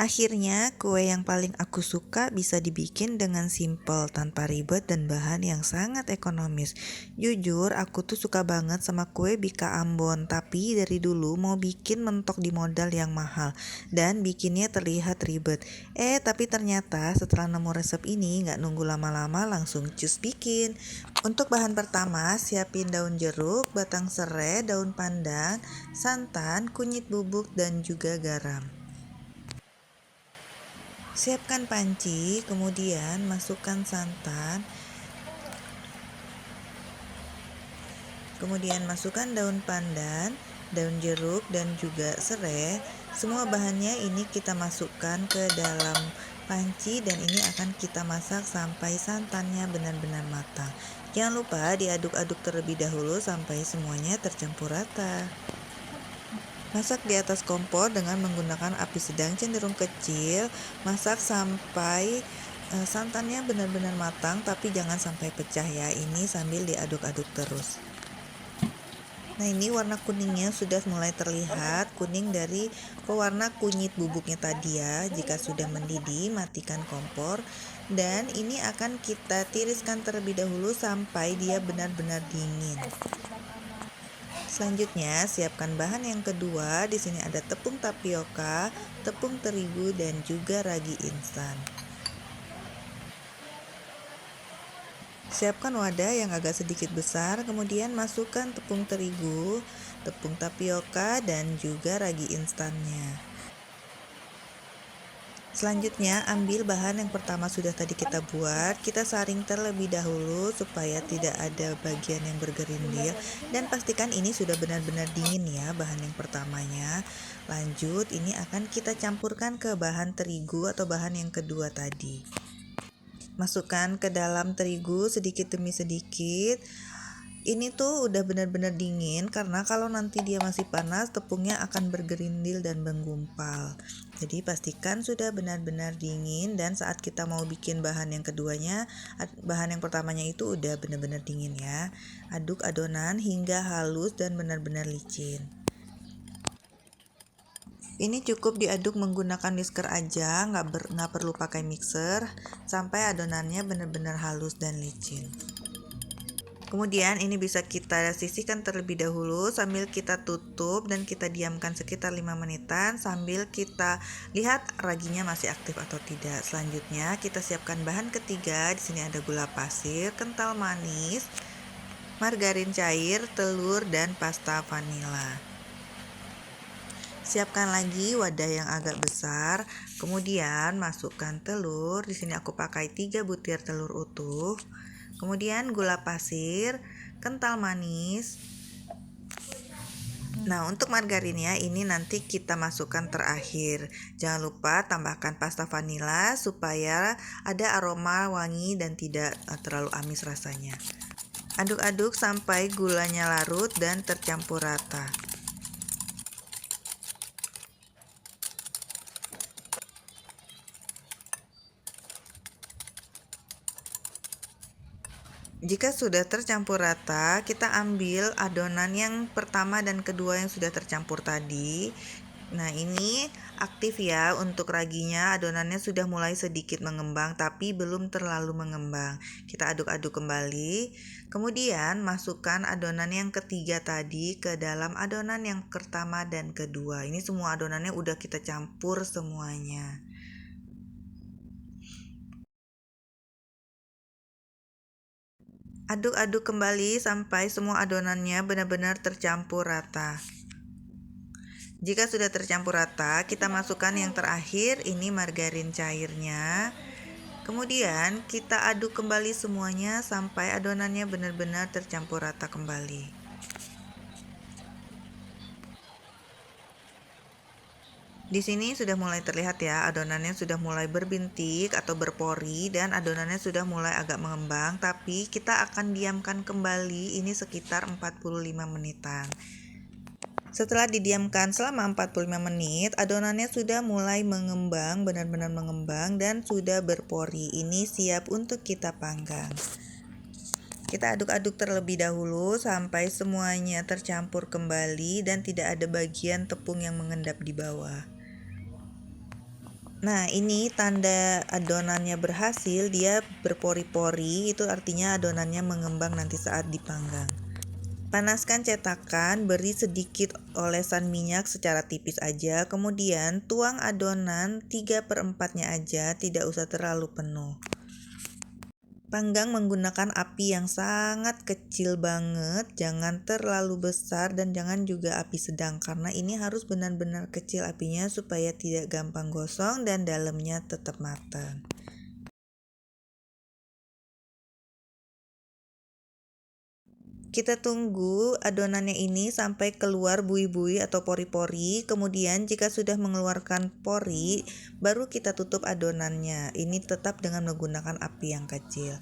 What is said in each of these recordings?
Akhirnya, kue yang paling aku suka bisa dibikin dengan simple, tanpa ribet dan bahan yang sangat ekonomis. Jujur, aku tuh suka banget sama kue Bika Ambon, tapi dari dulu mau bikin mentok di modal yang mahal dan bikinnya terlihat ribet. Tapi ternyata setelah nemu resep ini nggak nunggu lama-lama langsung cus bikin. Untuk bahan pertama, siapin daun jeruk, batang serai, daun pandan, santan, kunyit bubuk, dan juga garam. Siapkan panci, kemudian masukkan santan, kemudian masukkan daun pandan, daun jeruk, dan juga serai. Semua bahannya ini kita masukkan ke dalam panci dan ini akan kita masak sampai santannya benar-benar matang. Jangan lupa diaduk-aduk terlebih dahulu sampai semuanya tercampur rata. Masak di atas kompor dengan menggunakan api sedang cenderung kecil. Masak sampai santannya benar-benar matang, tapi jangan sampai pecah ya. Ini sambil diaduk-aduk terus. Nah, ini warna kuningnya sudah mulai terlihat, kuning dari pewarna kunyit bubuknya tadi ya. Jika sudah mendidih, matikan kompor. Dan ini akan kita tiriskan terlebih dahulu sampai dia benar-benar dingin. Selanjutnya, siapkan bahan yang kedua. Di sini ada tepung tapioka, tepung terigu, dan juga ragi instan. Siapkan wadah yang agak sedikit besar, kemudian masukkan tepung terigu, tepung tapioka, dan juga ragi instannya. Selanjutnya, ambil bahan yang pertama sudah tadi kita buat, kita saring terlebih dahulu supaya tidak ada bagian yang bergerindil, dan pastikan ini sudah benar-benar dingin ya bahan yang pertamanya. Lanjut, ini akan kita campurkan ke bahan terigu atau bahan yang kedua tadi. Masukkan ke dalam terigu sedikit demi sedikit. Ini tuh udah benar-benar dingin karena kalau nanti dia masih panas tepungnya akan bergerindil dan menggumpal. Jadi pastikan sudah benar-benar dingin dan saat kita mau bikin bahan yang keduanya, bahan yang pertamanya itu udah benar-benar dingin ya. Aduk adonan hingga halus dan benar-benar licin. Ini cukup diaduk menggunakan whisker aja, nggak perlu pakai mixer sampai adonannya benar-benar halus dan licin. Kemudian ini bisa kita sisihkan terlebih dahulu sambil kita tutup dan kita diamkan sekitar 5 menitan sambil kita lihat raginya masih aktif atau tidak. Selanjutnya kita siapkan bahan ketiga. Di sini ada gula pasir, kental manis, margarin cair, telur, dan pasta vanila. Siapkan lagi wadah yang agak besar. Kemudian masukkan telur. Di sini aku pakai 3 butir telur utuh. Kemudian gula pasir, kental manis. Nah, untuk margarinnya ini nanti kita masukkan terakhir. Jangan lupa tambahkan pasta vanila supaya ada aroma wangi dan tidak terlalu amis rasanya. Aduk-aduk sampai gulanya larut dan tercampur rata. Jika sudah tercampur rata, kita ambil adonan yang pertama dan kedua yang sudah tercampur tadi. Nah, ini aktif ya untuk raginya, adonannya sudah mulai sedikit mengembang tapi belum terlalu mengembang. Kita aduk-aduk kembali. Kemudian masukkan adonan yang ketiga tadi ke dalam adonan yang pertama dan kedua. Ini semua adonannya udah kita campur semuanya. Aduk-aduk kembali sampai semua adonannya benar-benar tercampur rata. Jika sudah tercampur rata, kita masukkan yang terakhir, ini margarin cairnya. Kemudian kita aduk kembali semuanya sampai adonannya benar-benar tercampur rata kembali. Di sini sudah mulai terlihat ya, adonannya sudah mulai berbintik atau berpori dan adonannya sudah mulai agak mengembang, tapi kita akan diamkan kembali ini sekitar 45 menitan. Setelah didiamkan selama 45 menit, adonannya sudah mulai mengembang, benar-benar mengembang dan sudah berpori. Ini siap untuk kita panggang. Kita aduk-aduk terlebih dahulu sampai semuanya tercampur kembali dan tidak ada bagian tepung yang mengendap di bawah. Nah, ini tanda adonannya berhasil, dia berpori-pori, itu artinya adonannya mengembang nanti saat dipanggang. Panaskan cetakan, beri sedikit olesan minyak secara tipis aja, kemudian tuang adonan 3/4-nya aja, tidak usah terlalu penuh. Panggang menggunakan api yang sangat kecil banget, jangan terlalu besar dan jangan juga api sedang, karena ini harus benar-benar kecil apinya supaya tidak gampang gosong dan dalamnya tetap matang. Kita tunggu adonannya ini sampai keluar buih-buih atau pori-pori. Kemudian jika sudah mengeluarkan pori, baru kita tutup adonannya. Ini tetap dengan menggunakan api yang kecil.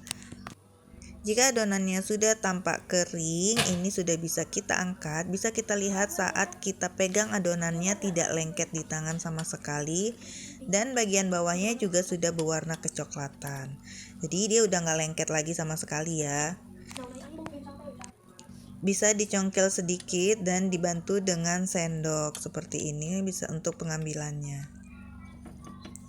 Jika adonannya sudah tampak kering, ini sudah bisa kita angkat. Bisa kita lihat saat kita pegang adonannya tidak lengket di tangan sama sekali. Dan bagian bawahnya juga sudah berwarna kecoklatan. Jadi dia udah nggak lengket lagi sama sekali ya. Bisa dicongkel sedikit dan dibantu dengan sendok seperti ini bisa untuk pengambilannya.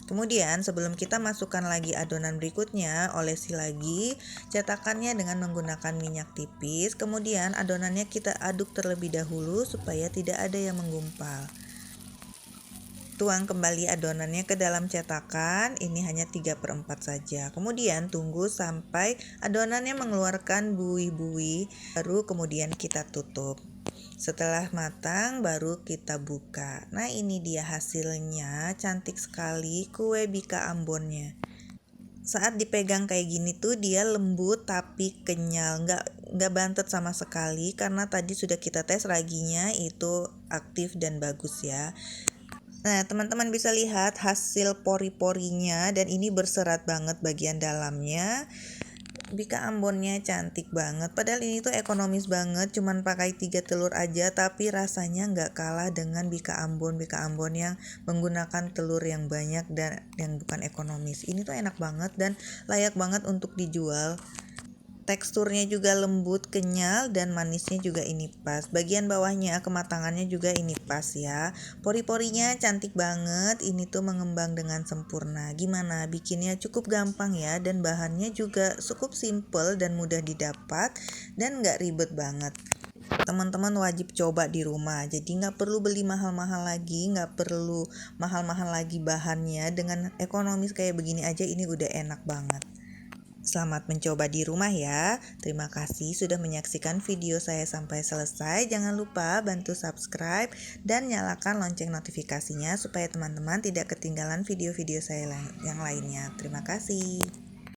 Kemudian sebelum kita masukkan lagi adonan berikutnya, olesi lagi cetakannya dengan menggunakan minyak tipis. Kemudian adonannya kita aduk terlebih dahulu supaya tidak ada yang menggumpal. Tuang kembali adonannya ke dalam cetakan, ini hanya 3/4 saja. Kemudian tunggu sampai adonannya mengeluarkan buih-buih, baru kemudian kita tutup. Setelah matang baru kita buka. Nah, ini dia hasilnya, cantik sekali kue bika Ambonnya. Saat dipegang kayak gini tuh dia lembut tapi kenyal, nggak bantet sama sekali karena tadi sudah kita tes raginya itu aktif dan bagus ya. Nah, teman-teman bisa lihat hasil pori-porinya dan ini berserat banget bagian dalamnya. Bika Ambonnya cantik banget, padahal ini tuh ekonomis banget, cuman pakai 3 telur aja, tapi rasanya nggak kalah dengan Bika Ambon yang menggunakan telur yang banyak dan yang bukan ekonomis. Ini tuh enak banget dan layak banget untuk dijual. Teksturnya juga lembut, kenyal, dan manisnya juga ini pas. Bagian bawahnya, kematangannya juga ini pas ya. Pori-porinya cantik banget, ini tuh mengembang dengan sempurna. Gimana? Bikinnya cukup gampang ya, dan bahannya juga cukup simple dan mudah didapat, dan nggak ribet banget. Teman-teman wajib coba di rumah, jadi nggak perlu beli mahal-mahal lagi, nggak perlu mahal-mahal lagi bahannya. Dengan ekonomis kayak begini aja ini udah enak banget. Selamat mencoba di rumah ya. Terima kasih sudah menyaksikan video saya sampai selesai. Jangan lupa bantu subscribe dan nyalakan lonceng notifikasinya supaya teman-teman tidak ketinggalan video-video saya yang lainnya. Terima kasih.